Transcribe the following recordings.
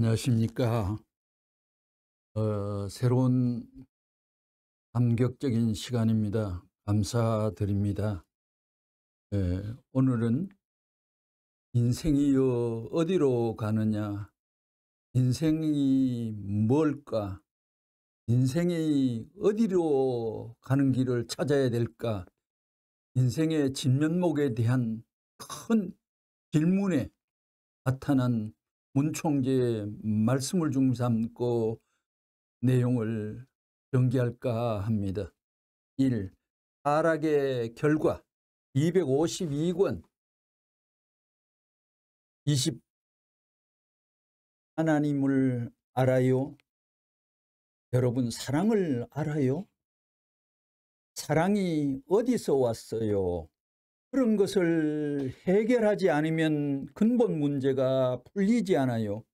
안녕하십니까. 새로운 감격적인 시간입니다. 감사드립니다. 오늘은 인생이 어디로 가느냐, 인생이 뭘까, 인생이 어디로 가는 길을 찾아야 될까, 인생의 진면목에 대한 큰 질문에 나타난 문 총재의 말씀을 중심삼고 내용을 전개할까 합니다. 1. 타락의 결과 252권 20 하나님을 알아요? 여러분 사랑을 알아요? 사랑이 어디서 왔어요? 그런 것을 해결하지 않으면 근본 문제가 풀리지 않아요.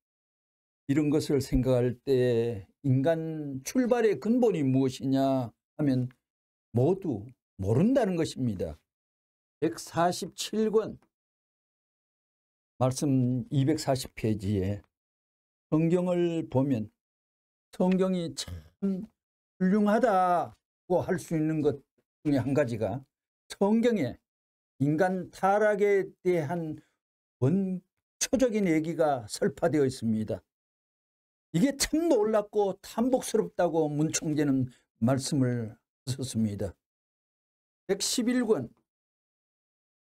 이런 것을 생각할 때 인간 출발의 근본이 무엇이냐 하면 모두 모른다는 것입니다. 147권 말씀 240페이지에 성경을 보면 성경이 참 훌륭하다고 할 수 있는 것 중에 한 가지가 성경에 인간 타락에 대한 원초적인 얘기가 설파되어 있습니다. 이게 참 놀랍고 탐복스럽다고 문 총재는 말씀을 하셨습니다. 111권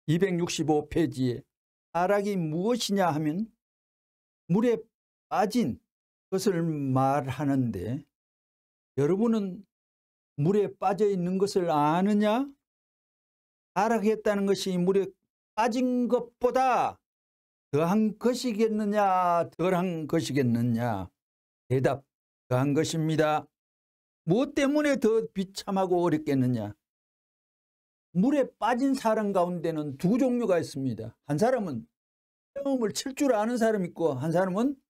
265페이지에 타락이 무엇이냐 하면 물에 빠진 것을 말하는데 여러분은 물에 빠져 있는 것을 아느냐? 타락했다는 것이 물에 빠진 것보다 더한 것이겠느냐 덜한 것이겠느냐? 대답, 더한 것입니다. 무엇 때문에 더 비참하고 어렵겠느냐? 물에 빠진 사람 가운데는 두 종류가 있습니다. 한 사람은 헤엄을 칠 줄 아는 사람이 있고 한 사람은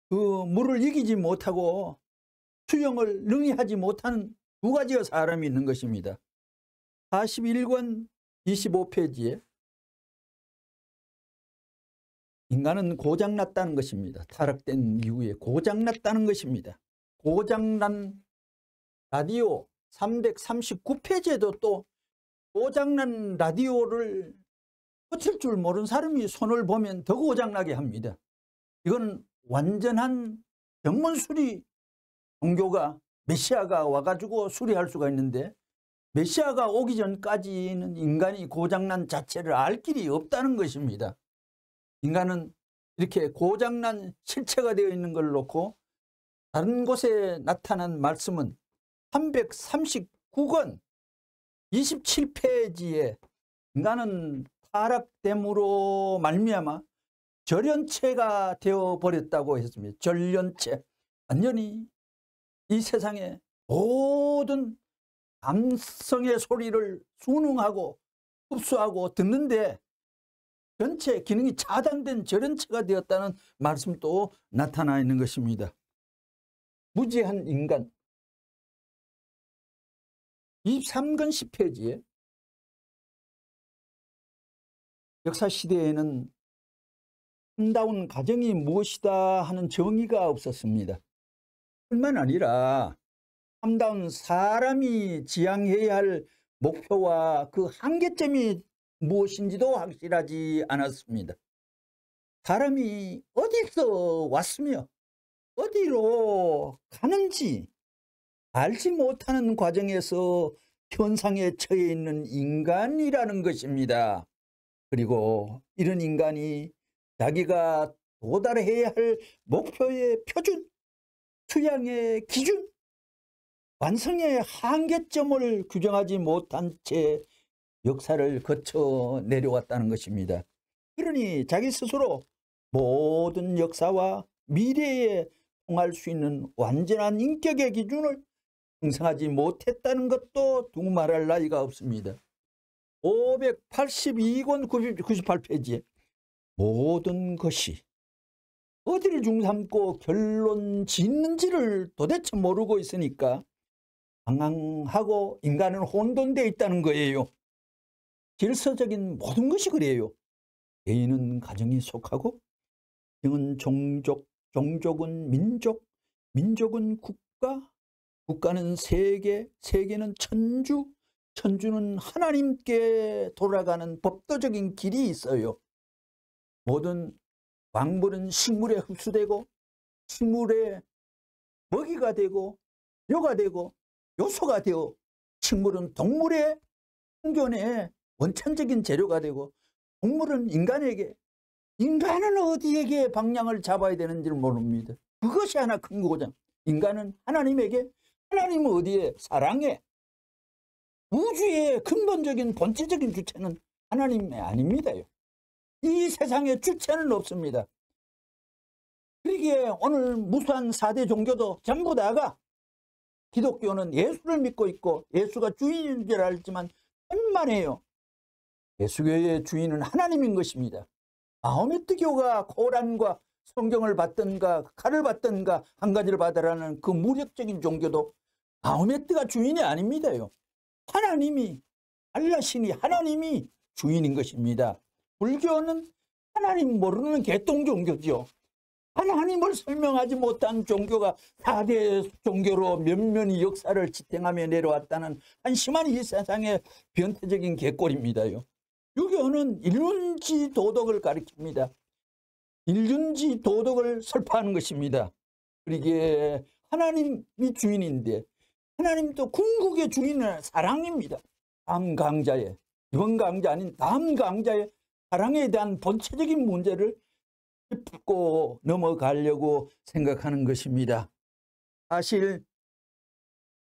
그 물을 이기지 못하고 수영을 능히 하지 못하는 두 가지의 사람이 있는 것입니다. 41권 25페이지에 인간은 고장났다는 것입니다. 타락된 이후에 고장났다는 것입니다. 고장난 라디오 339페이지에도 또 고장난 라디오를 고칠 줄 모르는 사람이 손을 보면 더 고장나게 합니다. 이건 완전한 병문 수리 종교가 메시아가 와가지고 수리할 수가 있는데 메시아가 오기 전까지는 인간이 고장난 자체를 알 길이 없다는 것입니다. 인간은 이렇게 고장난 실체가 되어 있는 걸 놓고 다른 곳에 나타난 말씀은 339권 27페이지에 인간은 타락됨으로 말미암아 절연체가 되어버렸다고 했습니다. 절연체. 완전히 이 세상의 모든 감성의 소리를 순응하고 흡수하고 듣는데 전체 기능이 차단된 절연체가 되었다는 말씀도 나타나 있는 것입니다. 무지한 인간 23권 10페이지에 역사시대에는 참다운 가정이 무엇이다 하는 정의가 없었습니다. 뿐만 아니라 참다운 사람이 지향해야 할 목표와 그 한계점이 무엇인지도 확실하지 않았습니다. 사람이 어디서 왔으며 어디로 가는지 알지 못하는 과정에서 현상에 처해 있는 인간이라는 것입니다. 그리고 이런 인간이 자기가 도달해야 할 목표의 표준, 수양의 기준, 완성의 한계점을 규정하지 못한 채 역사를 거쳐 내려왔다는 것입니다. 그러니 자기 스스로 모든 역사와 미래에 통할 수 있는 완전한 인격의 기준을 형성하지 못했다는 것도 두말할 나위가 없습니다. 582권 98페이지에 모든 것이 어디를 중삼고 결론 짓는지를 도대체 모르고 있으니까 방황하고 인간은 혼돈되어 있다는 거예요. 질서적인 모든 것이 그래요. 개인은 가정에 속하고 영은 종족, 종족은 민족, 민족은 국가, 국가는 세계, 세계는 천주, 천주는 하나님께 돌아가는 법도적인 길이 있어요. 모든 광물은 식물에 흡수되고 식물의 먹이가 되고 료가 되고 요소가 되어 식물은 동물의 생존의 원천적인 재료가 되고 동물은 인간에게, 인간은 어디에게 방향을 잡아야 되는지를 모릅니다. 그것이 하나 큰 거죠. 인간은 하나님에게, 하나님은 어디에? 사랑에. 우주의 근본적인 본질적인 주체는 하나님이 아닙니다요. 이 세상에 주체는 없습니다. 그러기에 오늘 무수한 4대 종교도 전부 다가 기독교는 예수를 믿고 있고 예수가 주인인 줄 알지만 천만에요. 예수교의 주인은 하나님인 것입니다. 마호메트교가 코란과 성경을 받든가 칼을 받든가 한 가지를 받으라는 그 무력적인 종교도 마호메트가 주인이 아닙니다요. 하나님이, 알라신이 하나님이 주인인 것입니다. 불교는 하나님 모르는 개똥 종교죠. 하나님을 설명하지 못한 종교가 4대 종교로 면면이 역사를 지탱하며 내려왔다는 한심한 이 세상의 변태적인 개꼴입니다요. 유교는 일륜지 도덕을 가리킵니다. 일륜지 도덕을 설파하는 것입니다. 그러기에 하나님이 주인인데 하나님도 궁극의 주인은 사랑입니다. 다음 강좌에, 이번 강좌 아닌 다음 강좌에 사랑에 대한 본체적인 문제를 짚고 넘어가려고 생각하는 것입니다. 사실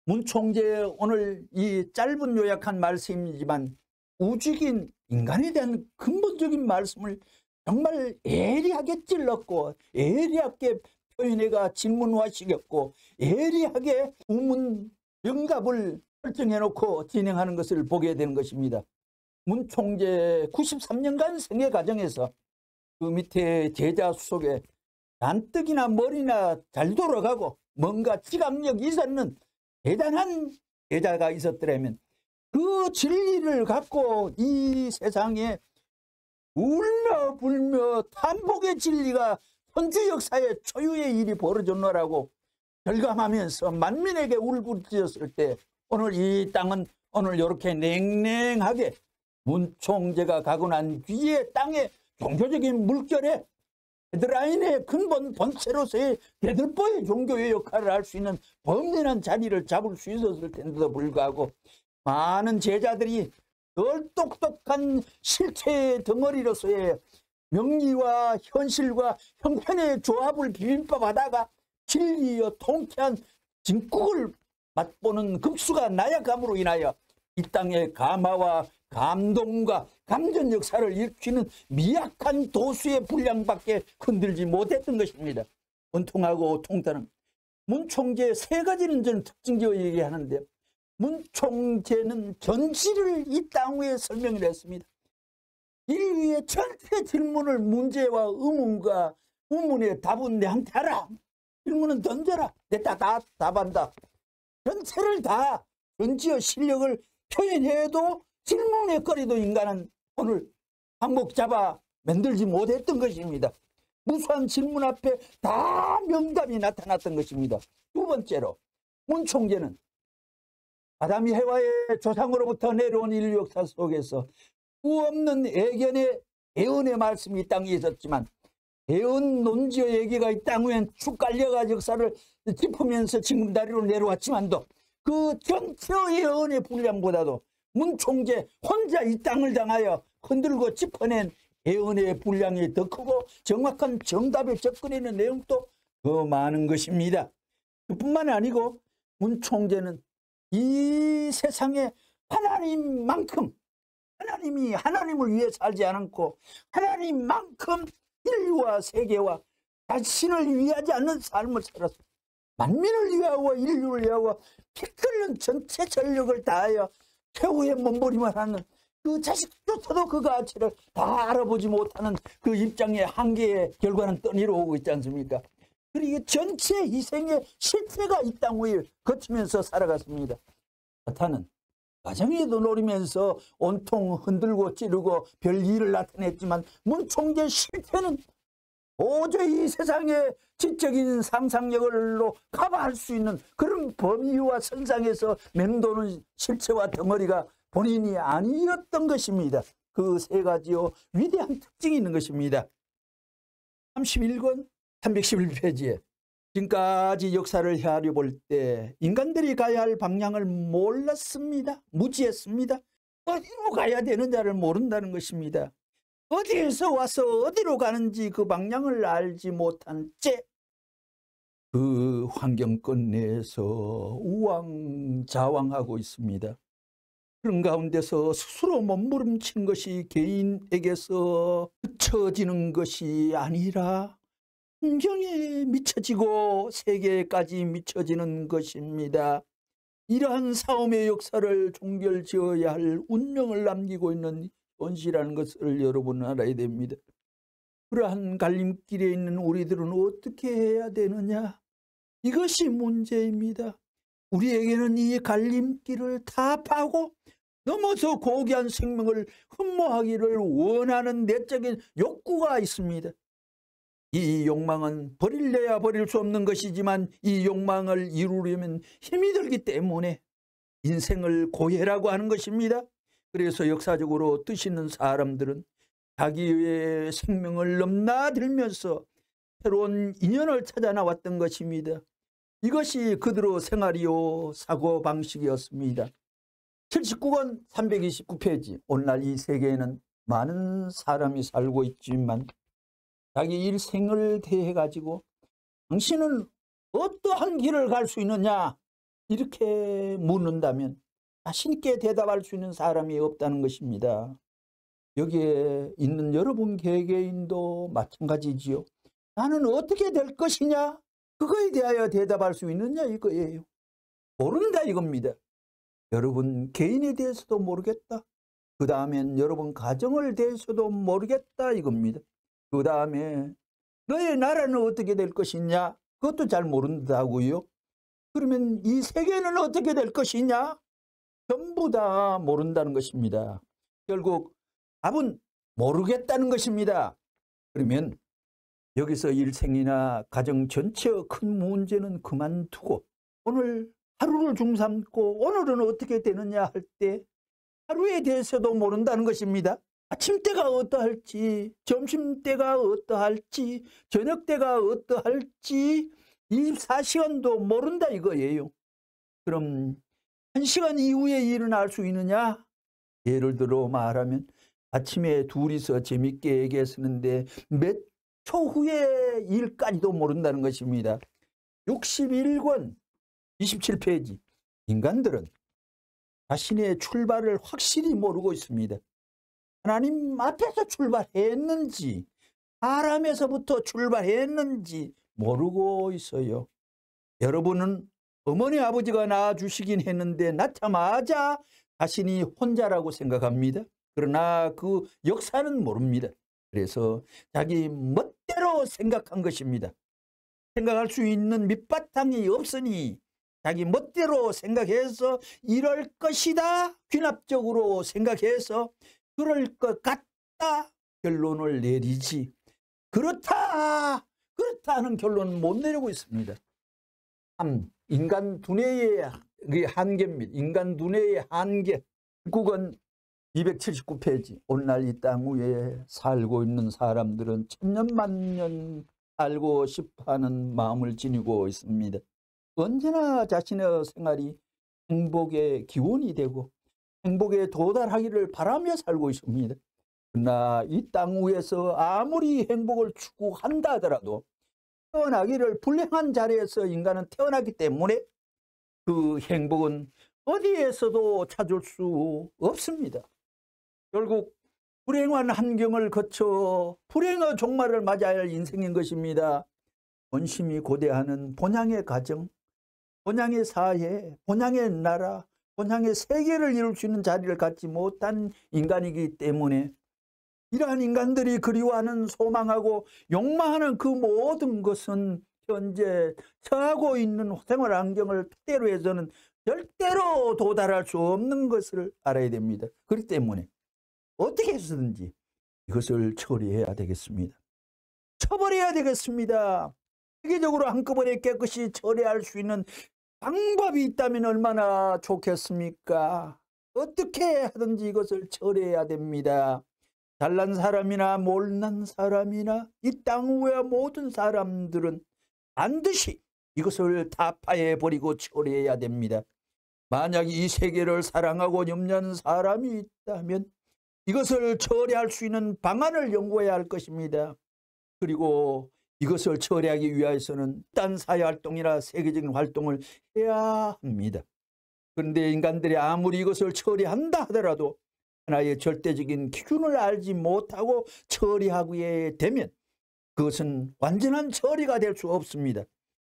문 총재 오늘 이 짧은 요약한 말씀이지만 우주인 인간에 대한 근본적인 말씀을 정말 예리하게 찔렀고 예리하게 표현해가 질문화시켰고 예리하게 우문 명답을 설정해놓고 진행하는 것을 보게 되는 것입니다. 문 총재 93년간 생애 과정에서 그 밑에 제자 속에 잔뜩이나 머리나 잘 돌아가고 뭔가 지각력이 있었는 대단한 제자가 있었더라면 그 진리를 갖고 이 세상에 울며 불며 탄복의 진리가 현주 역사에 초유의 일이 벌어졌노라고 절감하면서 만민에게 울부짖었을 때 오늘 이 땅은 오늘 이렇게 냉랭하게 문 총재가 가고 난 뒤에 땅에 종교적인 물결에 헤드라인의 근본 본체로서의 대들보의 종교의 역할을 할 수 있는 범인한 자리를 잡을 수 있었을 텐데도 불구하고 많은 제자들이 늘 똑똑한 실체의 덩어리로서의 명리와 현실과 형편의 조합을 비빔밥하다가 진리여 통쾌한 진국을 맛보는 급수가 나약함으로 인하여 이 땅의 감화와 감동과 감전 역사를 일으키는 미약한 도수의 분량밖에 흔들지 못했던 것입니다. 원통하고 통탄은 문 총재의 3가지는 저는 특징지어 얘기하는데 문 총재는 전지를 이 땅 위에 설명을 했습니다. 인류의 전체 질문을 문제와 의문과 의문의 답은 내한테 하라. 질문은 던져라. 내가 다 답한다. 전체를 다 전지의 실력을 표현해도 질문의 거리도 인간은 오늘 항목 잡아 만들지 못했던 것입니다. 무수한 질문 앞에 다 명답이 나타났던 것입니다. 두 번째로 문 총재는 아담이 해와의 조상으로부터 내려온 인류 역사 속에서 수없는 애견의 애언의 말씀이 이 땅에 있었지만 애언 논지의 얘기가 이 땅 위엔 쭉 깔려가 역사를 짚으면서 지금 다리로 내려왔지만도 그 전체의 애언의 분량보다도 문 총재 혼자 이 땅을 당하여 흔들고 짚어낸 애언의 분량이 더 크고 정확한 정답에 접근하는 내용도 더 많은 것입니다. 그뿐만 아니고 문 총재는 이 세상에 하나님만큼 하나님이 하나님을 위해 살지 않고 하나님만큼 인류와 세계와 자신을 위하지 않는 삶을 살았습니다. 만민을 위하고 인류를 위하고 피 끓는 전체 전력을 다하여 최후의 몸부림을 하는 그 자식조차도 그 가치를 다 알아보지 못하는 그 입장의 한계의 결과는 떠내려 오고 있지 않습니까? 그리고 전체 희생의 실체가 이 땅 위에 거치면서 살아갔습니다. 사탄은 가정에도 노리면서 온통 흔들고 찌르고 별 일을 나타냈지만 문 총재의 실체는 도저히 이 세상의 지적인 상상력으로 커버할 수 있는 그런 범위와 선상에서 맴도는 실체와 덩어리가 본인이 아니었던 것입니다. 그 세 가지요 위대한 특징이 있는 것입니다. 31권 311페이지에 지금까지 역사를 헤아려 볼 때 인간들이 가야 할 방향을 몰랐습니다. 무지했습니다. 어디로 가야 되는지를 모른다는 것입니다. 어디에서 와서 어디로 가는지 그 방향을 알지 못한 채 그 환경권 내에서 우왕좌왕하고 있습니다. 그런 가운데서 스스로 몸부림치는 것이 개인에게서 그쳐지는 것이 아니라 환경에 미쳐지고 세계까지 미쳐지는 것입니다. 이러한 싸움의 역사를 종결지어야 할 운명을 남기고 있는 현실이라는 것을 여러분은 알아야 됩니다. 그러한 갈림길에 있는 우리들은 어떻게 해야 되느냐? 이것이 문제입니다. 우리에게는 이 갈림길을 타파하고 넘어서 고귀한 생명을 흠모하기를 원하는 내적인 욕구가 있습니다. 이 욕망은 버릴래야 버릴 수 없는 것이지만 이 욕망을 이루려면 힘이 들기 때문에 인생을 고해라고 하는 것입니다. 그래서 역사적으로 뜻 있는 사람들은 자기의 생명을 넘나들면서 새로운 인연을 찾아 나왔던 것입니다. 이것이 그들의 생활이요 사고방식이었습니다. 79권 329페이지 오늘날 이 세계에는 많은 사람이 살고 있지만 자기 일생을 대해 가지고 당신은 어떠한 길을 갈 수 있느냐 이렇게 묻는다면 자신 있게 대답할 수 있는 사람이 없다는 것입니다. 여기에 있는 여러분 개개인도 마찬가지지요. 나는 어떻게 될 것이냐 그거에 대하여 대답할 수 있느냐 이거예요. 모른다 이겁니다. 여러분 개인에 대해서도 모르겠다. 그 다음엔 여러분 가정을 대해서도 모르겠다 이겁니다. 그 다음에 너의 나라는 어떻게 될 것이냐 그것도 잘 모른다고요. 그러면 이 세계는 어떻게 될 것이냐 전부 다 모른다는 것입니다. 결국 답은 모르겠다는 것입니다. 그러면 여기서 일생이나 가정 전체의 큰 문제는 그만두고 오늘 하루를 중삼고 오늘은 어떻게 되느냐 할 때 하루에 대해서도 모른다는 것입니다. 아침때가 어떠할지 점심때가 어떠할지 저녁때가 어떠할지 24시간도 모른다 이거예요. 그럼 1시간 이후의 일은 알 수 있느냐? 예를 들어 말하면 아침에 둘이서 재밌게 얘기했었는데 몇 초 후의 일까지도 모른다는 것입니다. 61권 27페이지 인간들은 자신의 출발을 확실히 모르고 있습니다. 하나님 앞에서 출발했는지 사람에서부터 출발했는지 모르고 있어요. 여러분은 어머니 아버지가 낳아주시긴 했는데 낳자마자 자신이 혼자라고 생각합니다. 그러나 그 역사는 모릅니다. 그래서 자기 멋대로 생각한 것입니다. 생각할 수 있는 밑바탕이 없으니 자기 멋대로 생각해서 이럴 것이다 귀납적으로 생각해서 그럴 것 같다 결론을 내리지 그렇다 하는 결론은 못 내리고 있습니다. 3. 인간 두뇌의 한계입니다. 인간 두뇌의 한계. 9권 279페이지 오늘날 이 땅 위에 살고 있는 사람들은 천년만년 살고 싶어하는 마음을 지니고 있습니다. 언제나 자신의 생활이 행복의 기원이 되고 행복에 도달하기를 바라며 살고 있습니다. 그러나 이 땅 위에서 아무리 행복을 추구한다 하더라도 태어나기를 불행한 자리에서 인간은 태어나기 때문에 그 행복은 어디에서도 찾을 수 없습니다. 결국 불행한 환경을 거쳐 불행의 종말을 맞아야 할 인생인 것입니다. 본심이 고대하는 본향의 가정, 본향의 사회, 본향의 나라, 본향의 세계를 이룰 수 있는 자리를 갖지 못한 인간이기 때문에 이러한 인간들이 그리워하는 소망하고 욕망하는 그 모든 것은 현재 처하고 있는 생활 환경을 토대로 해서는 절대로 도달할 수 없는 것을 알아야 됩니다. 그렇기 때문에 어떻게 해서든지 이것을 처리해야 되겠습니다. 처벌해야 되겠습니다. 세계적으로 한꺼번에 깨끗이 처리할 수 있는 방법이 있다면 얼마나 좋겠습니까? 어떻게 하든지 이것을 처리해야 됩니다. 잘난 사람이나 못난 사람이나 이 땅 위의 모든 사람들은 반드시 이것을 타파해버리고 처리해야 됩니다. 만약 이 세계를 사랑하고 염려하는 사람이 있다면 이것을 처리할 수 있는 방안을 연구해야 할 것입니다. 그리고 이것을 처리하기 위해서는 딴 사회활동이나 세계적인 활동을 해야 합니다. 그런데 인간들이 아무리 이것을 처리한다 하더라도 하나의 절대적인 기준을 알지 못하고 처리하게 되면 그것은 완전한 처리가 될 수 없습니다.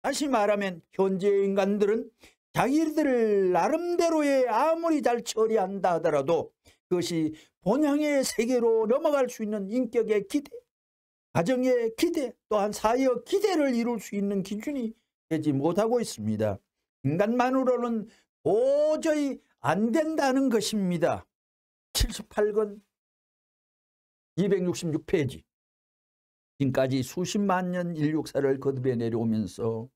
다시 말하면 현재 인간들은 자기들 나름대로의 아무리 잘 처리한다 하더라도 그것이 본향의 세계로 넘어갈 수 있는 인격의 기대, 가정의 기대, 또한 사회의 기대를 이룰 수 있는 기준이 되지 못하고 있습니다. 인간만으로는 도저히 안 된다는 것입니다. 78권 266페이지. 지금까지 수십만 년 인류 역사를 거듭해 내려오면서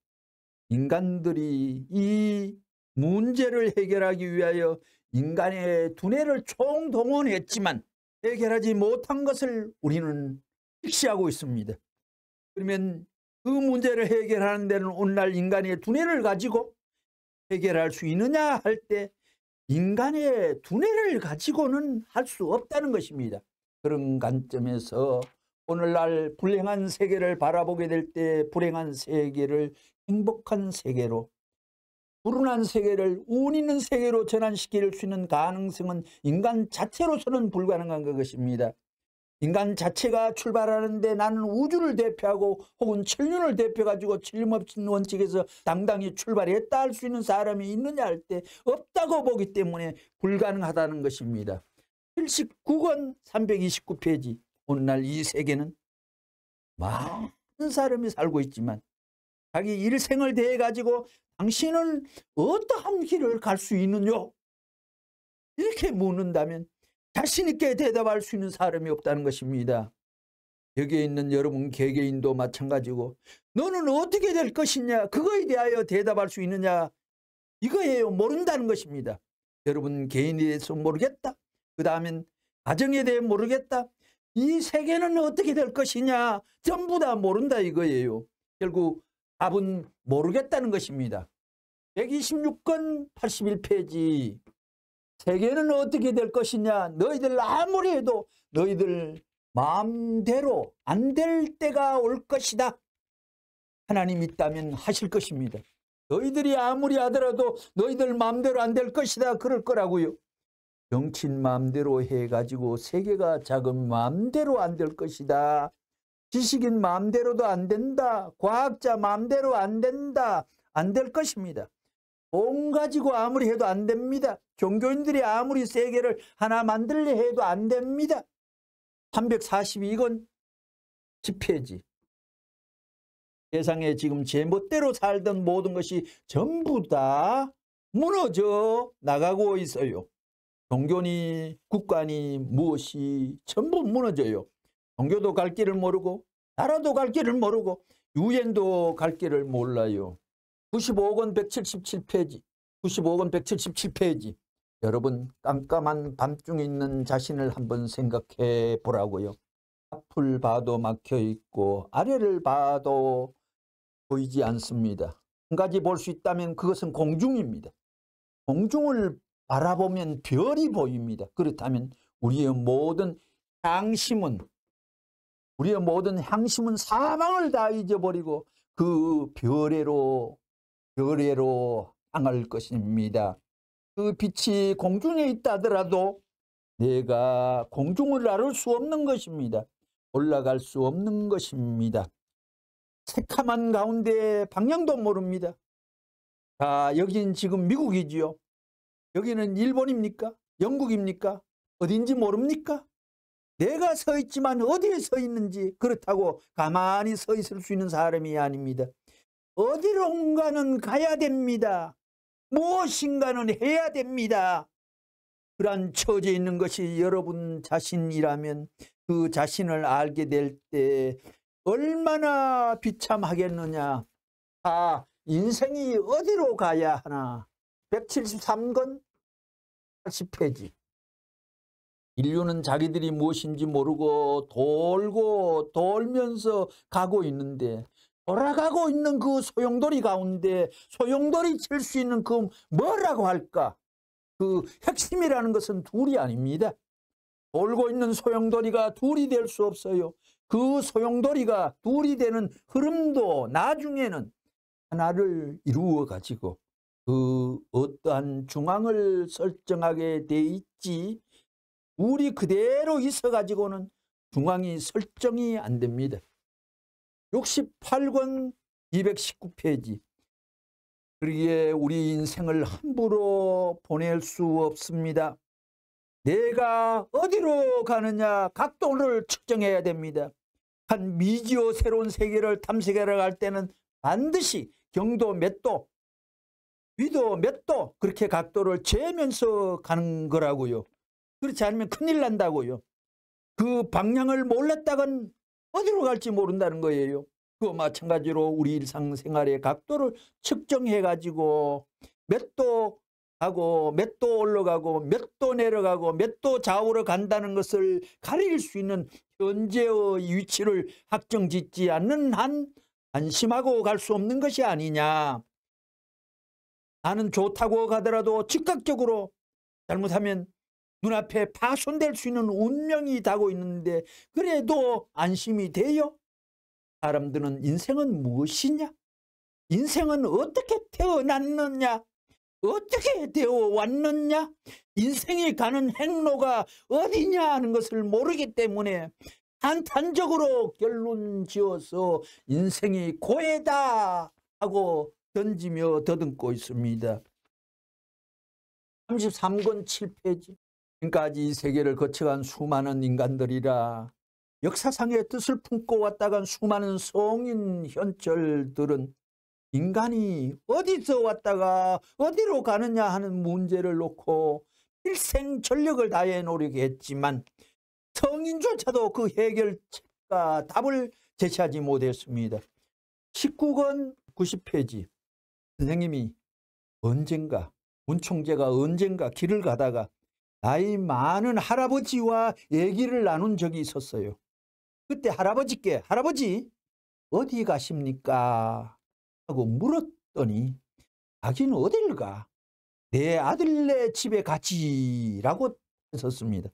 인간들이 이 문제를 해결하기 위하여 인간의 두뇌를 총동원했지만 해결하지 못한 것을 우리는 직시하고 있습니다. 그러면 그 문제를 해결하는 데는 오늘날 인간의 두뇌를 가지고 해결할 수 있느냐 할 때 인간의 두뇌를 가지고는 할 수 없다는 것입니다. 그런 관점에서 오늘날 불행한 세계를 바라보게 될 때 불행한 세계를 행복한 세계로, 불운한 세계를 운 있는 세계로 전환시킬 수 있는 가능성은 인간 자체로서는 불가능한 것입니다. 인간 자체가 출발하는데 나는 우주를 대표하고 혹은 천륜을 대표가지고 틀림없는 원칙에서 당당히 출발했다 할 수 있는 사람이 있느냐 할 때 없다고 보기 때문에 불가능하다는 것입니다. 79권 329페이지. 오늘날 이 세계는 많은 사람이 살고 있지만 자기 일생을 대해 가지고 당신은 어떠한 길을 갈 수 있느냐 이렇게 묻는다면 자신 있게 대답할 수 있는 사람이 없다는 것입니다. 여기에 있는 여러분 개개인도 마찬가지고 너는 어떻게 될 것이냐 그거에 대하여 대답할 수 있느냐 이거예요. 모른다는 것입니다. 여러분 개인에 대해서 모르겠다. 그 다음엔 가정에 대해 모르겠다. 이 세계는 어떻게 될 것이냐 전부 다 모른다 이거예요. 결국 답은 모르겠다는 것입니다. 126권 81페이지. 세계는 어떻게 될 것이냐 너희들 아무리 해도 너희들 마음대로 안 될 때가 올 것이다. 하나님 있다면 하실 것입니다. 너희들이 아무리 하더라도 너희들 마음대로 안 될 것이다 그럴 거라고요. 정치인 마음대로 해가지고 세계가 작은 마음대로 안 될 것이다. 지식인 마음대로도 안 된다. 과학자 마음대로 안 된다. 안 될 것입니다. 돈 가지고 아무리 해도 안 됩니다. 종교인들이 아무리 세계를 하나 만들려 해도 안 됩니다. 342권 10페이지. 세상에 지금 제멋대로 살던 모든 것이 전부 다 무너져 나가고 있어요. 종교니 국가니 무엇이 전부 무너져요. 종교도 갈 길을 모르고 나라도 갈 길을 모르고 유엔도 갈 길을 몰라요. 95권 177페이지. 95권 177페이지. 여러분 깜깜한 밤중에 있는 자신을 한번 생각해 보라고요. 앞을 봐도 막혀 있고 아래를 봐도 보이지 않습니다. 한 가지 볼 수 있다면 그것은 공중입니다. 공중을 바라보면 별이 보입니다. 그렇다면 우리의 모든 향심은 사망을 다 잊어버리고 그 별에로 향할 것입니다. 그 빛이 공중에 있다 하더라도 내가 공중을 나를 수 없는 것입니다. 올라갈 수 없는 것입니다. 새카만 가운데 방향도 모릅니다. 자, 여긴 지금 미국이지요. 여기는 일본입니까? 영국입니까? 어딘지 모릅니까? 내가 서 있지만 어디에 서 있는지 그렇다고 가만히 서 있을 수 있는 사람이 아닙니다. 어디론가는 가야 됩니다. 무엇인가는 해야 됩니다. 그러한 처지에 있는 것이 여러분 자신이라면 그 자신을 알게 될 때 얼마나 비참하겠느냐. 아, 인생이 어디로 가야 하나. 173권 80페이지. 인류는 자기들이 무엇인지 모르고 돌고 돌면서 가고 있는데, 돌아가고 있는 그 소용돌이 가운데 소용돌이 칠 수 있는 그 뭐라고 할까? 그 핵심이라는 것은 둘이 아닙니다. 돌고 있는 소용돌이가 둘이 될 수 없어요. 그 소용돌이가 둘이 되는 흐름도 나중에는 하나를 이루어 가지고 그 어떠한 중앙을 설정하게 돼 있지, 우리 그대로 있어 가지고는 중앙이 설정이 안 됩니다. 68권 219페이지. 그러기에 우리 인생을 함부로 보낼 수 없습니다. 내가 어디로 가느냐 각도를 측정해야 됩니다. 한 미지어 새로운 세계를 탐색하러 갈 때는 반드시 경도 몇 도, 위도 몇 도, 그렇게 각도를 재면서 가는 거라고요. 그렇지 않으면 큰일 난다고요. 그 방향을 몰랐다간 어디로 갈지 모른다는 거예요. 그와 마찬가지로 우리 일상생활의 각도를 측정해 가지고 몇 도 가고 몇 도 올라가고 몇 도 내려가고 몇 도 좌우로 간다는 것을 가릴 수 있는 현재의 위치를 확정짓지 않는 한 안심하고 갈 수 없는 것이 아니냐. 나는 좋다고 가더라도 즉각적으로 잘못하면 눈앞에 파손될 수 있는 운명이 닿고 있는데 그래도 안심이 돼요? 사람들은 인생은 무엇이냐? 인생은 어떻게 태어났느냐? 어떻게 되어 왔느냐? 인생이 가는 행로가 어디냐 하는 것을 모르기 때문에 단탄적으로 결론 지어서 인생이 고해다 하고 던지며 더듬고 있습니다. 33권 7페이지. 지금까지 이 세계를 거쳐간 수많은 인간들이라 역사상의 뜻을 품고 왔다간 수많은 성인 현철들은 인간이 어디서 왔다가 어디로 가느냐 하는 문제를 놓고 일생 전력을 다해 노력했지만 성인조차도 그 해결책과 답을 제시하지 못했습니다. 19권 90페이지. 선생님이 언젠가, 문총재가 언젠가 길을 가다가 나이 많은 할아버지와 얘기를 나눈 적이 있었어요. 그때 할아버지께 할아버지 어디 가십니까? 하고 물었더니 자기는 어딜 가? 내 아들네 집에 가지라고 했었습니다.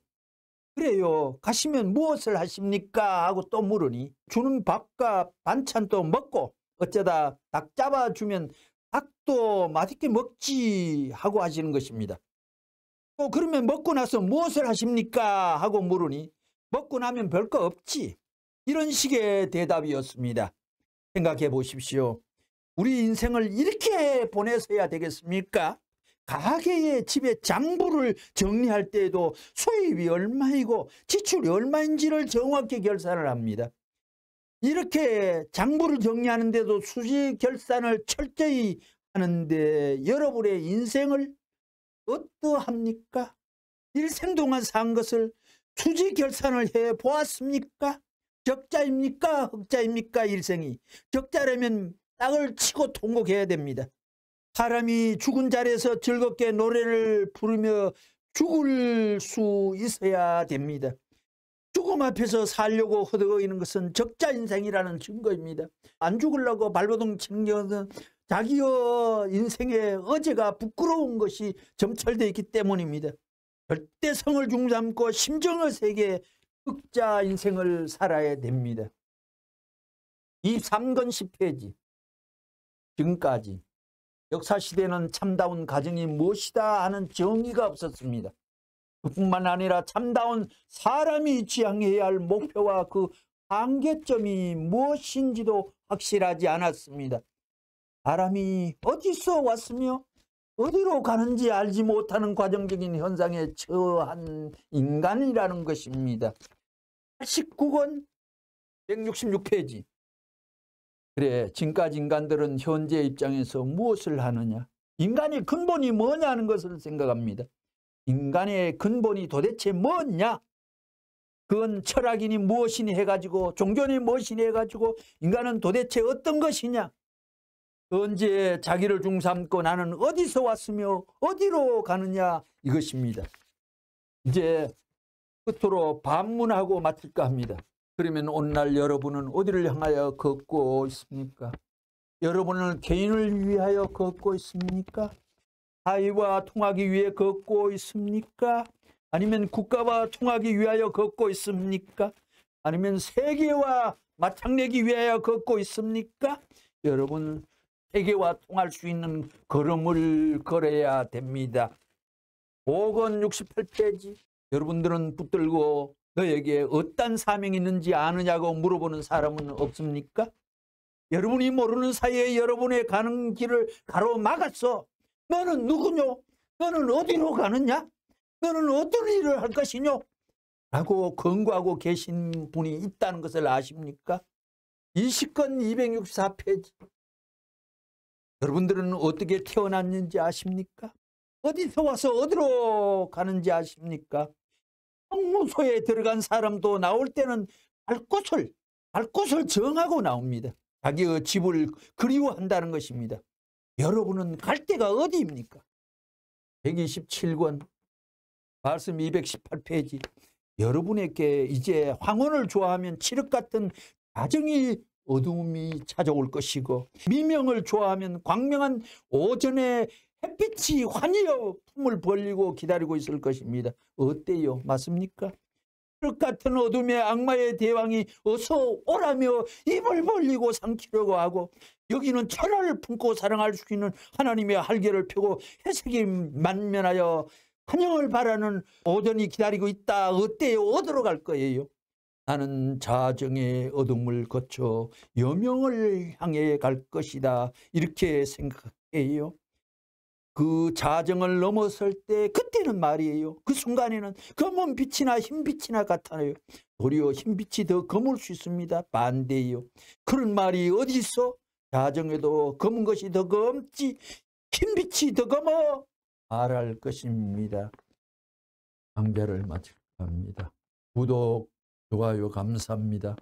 그래요. 가시면 무엇을 하십니까? 하고 또 물으니 주는 밥과 반찬도 먹고 어쩌다 닭 잡아주면 닭도 맛있게 먹지 하고 하시는 것입니다. 또 그러면 먹고 나서 무엇을 하십니까? 하고 물으니 먹고 나면 별거 없지. 이런 식의 대답이었습니다. 생각해 보십시오. 우리 인생을 이렇게 보내서야 되겠습니까? 가게의 집에 장부를 정리할 때에도 수입이 얼마이고 지출이 얼마인지를 정확히 결산을 합니다. 이렇게 장부를 정리하는데도 수지 결산을 철저히 하는데 여러분의 인생을 어떠합니까? 일생 동안 산 것을 수지 결산을 해 보았습니까? 적자입니까? 흑자입니까? 일생이. 적자라면 땅을 치고 통곡해야 됩니다. 사람이 죽은 자리에서 즐겁게 노래를 부르며 죽을 수 있어야 됩니다. 죽음 앞에서 살려고 허덕이는 것은 적자 인생이라는 증거입니다. 안 죽으려고 발버둥 치는 것은 자기의 인생의 어제가 부끄러운 것이 점철되어 있기 때문입니다. 절대성을 중삼고 심정의 세계에 흑자 인생을 살아야 됩니다. 23권 10페이지. 지금까지 역사시대는 참다운 가정이 무엇이다 하는 정의가 없었습니다. 그뿐만 아니라 참다운 사람이 지향해야 할 목표와 그 한계점이 무엇인지도 확실하지 않았습니다. 사람이 어디서 왔으며 어디로 가는지 알지 못하는 과정적인 현상에 처한 인간이라는 것입니다. 19권 166페이지. 그래, 지금까지 인간들은 현재 입장에서 무엇을 하느냐? 인간의 근본이 뭐냐는 것을 생각합니다. 인간의 근본이 도대체 뭐냐? 그건 철학이니 무엇이니 해가지고 종교니 무엇이니 해가지고 인간은 도대체 어떤 것이냐, 언제 자기를 중삼고 나는 어디서 왔으며 어디로 가느냐 이것입니다. 이제 끝으로 반문하고 마칠까 합니다. 그러면 오늘날 여러분은 어디를 향하여 걷고 있습니까? 여러분은 개인을 위하여 걷고 있습니까? 사회와 통하기 위해 걷고 있습니까? 아니면 국가와 통하기 위하여 걷고 있습니까? 아니면 세계와 맞짱내기 위하여 걷고 있습니까? 여러분, 세계와 통할 수 있는 걸음을 걸어야 됩니다. 5권 68페이지. 여러분들은 붙들고 너에게 어떤 사명이 있는지 아느냐고 물어보는 사람은 없습니까? 여러분이 모르는 사이에 여러분의 가는 길을 가로막았어. 너는 누구뇨? 너는 어디로 가느냐? 너는 어떤 일을 할 것이뇨? 라고 권고하고 계신 분이 있다는 것을 아십니까? 20권 264페이지. 여러분들은 어떻게 태어났는지 아십니까? 어디서 와서 어디로 가는지 아십니까? 형무소에 들어간 사람도 나올 때는 갈 곳을 정하고 나옵니다. 자기의 집을 그리워한다는 것입니다. 여러분은 갈 데가 어디입니까? 127권 말씀 218페이지. 여러분에게 이제 황혼을 좋아하면 칠흑 같은 자정이 어두움이 찾아올 것이고, 미명을 좋아하면 광명한 오전에 햇빛이 환희여 품을 벌리고 기다리고 있을 것입니다. 어때요? 맞습니까? 칠흑 같은 어둠의 악마의 대왕이 어서 오라며 입을 벌리고 삼키려고 하고, 여기는 천하를 품고 사랑할 수 있는 하나님의 할개를 펴고 회색이 만면하여 환영을 바라는 오전이 기다리고 있다. 어때요? 어디로 갈 거예요? 나는 자정의 어둠을 거쳐 여명을 향해 갈 것이다. 이렇게 생각해요. 그 자정을 넘어설 때 그때는 말이에요. 그 순간에는 검은 빛이나 흰 빛이나 같아요. 도리어 흰 빛이 더 검을 수 있습니다. 반대예요. 그런 말이 어디 있어? 자정에도 검은 것이 더 검지 흰 빛이 더 검어 말할 것입니다. 강좌를 마칠까 합니다. 구독, 좋아요 감사합니다.